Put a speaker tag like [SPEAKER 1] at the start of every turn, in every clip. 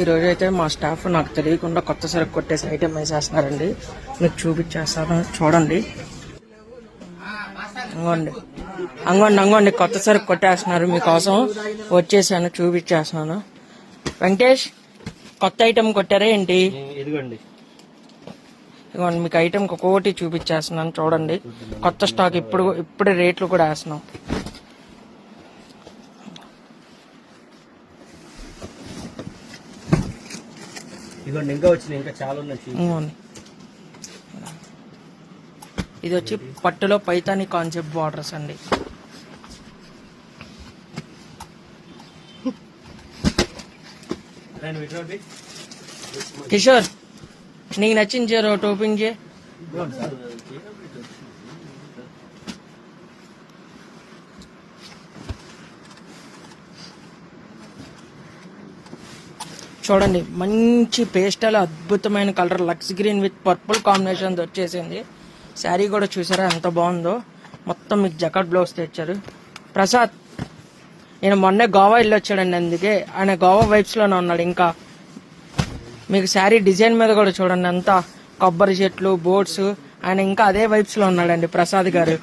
[SPEAKER 1] ఈరోజు అయితే మా స్టాఫ్ నాకు తెలియకుండా కొత్త సరుకు కొట్టేసి ఐటెం వేసేస్తున్నారండి. మీకు చూపించేస్తాను చూడండి. అంగోండి కొత్త సరుకు కొట్టేస్తున్నారు. మీకోసం వచ్చేసాను, చూపించేస్తున్నాను. వెంకటేష్, కొత్త ఐటెం కొట్టారా ఏంటి? ఇదిగోండి మీకు ఐటెం ఒక్కొక్కటి చూపించేస్తున్నాను చూడండి. కొత్త స్టాక్ ఇప్పుడు రేట్లు కూడా వేస్తున్నాం.
[SPEAKER 2] ఇంకా చాలా ఉన్నాయి.
[SPEAKER 1] ఇది వచ్చి పట్టులో పైతాని కాన్సెప్ట్ బార్డర్స్ అండి. కిషోర్, నీకు నచ్చింది చేరు ఓపెన్ చేయి. చూడండి, మంచి పేస్టల్ అద్భుతమైన colour looks green with purple combination వచ్చేసింది. శారీ కూడా చూసారా ఎంత బాగుందో. మొత్తం మీకు జకాట్ బ్లౌజ్ తెచ్చారు. ప్రసాద్, నేను మొన్నే గోవా వెళ్ళి వచ్చాడండి, అందుకే ఆయన గోవా వైబ్స్లోనే ఉన్నాడు. ఇంకా మీకు శారీ డిజైన్ మీద కూడా చూడండి, అంతా కొబ్బరి చెట్లు, బోట్స్, ఆయన ఇంకా అదే వైబ్స్లో ఉన్నాడండి ప్రసాద్ గారు.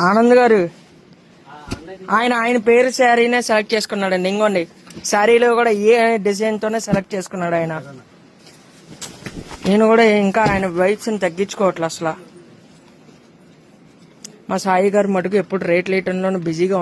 [SPEAKER 1] ఆనంద్ గారు ఆయన పేరు శారీనే సెలెక్ట్ చేసుకున్నాడండి. ఇంకోండి శారీలో కూడా ఏ డిజైన్ తోనే సెలెక్ట్ చేసుకున్నాడు ఆయన. నేను కూడా ఇంకా ఆయన వైబ్స్ ని తగ్గించుకోవట్లే అసలు. మా సాయి గారు మటుకు ఎప్పుడు రేట్ లేటంలోనూ బిజీగా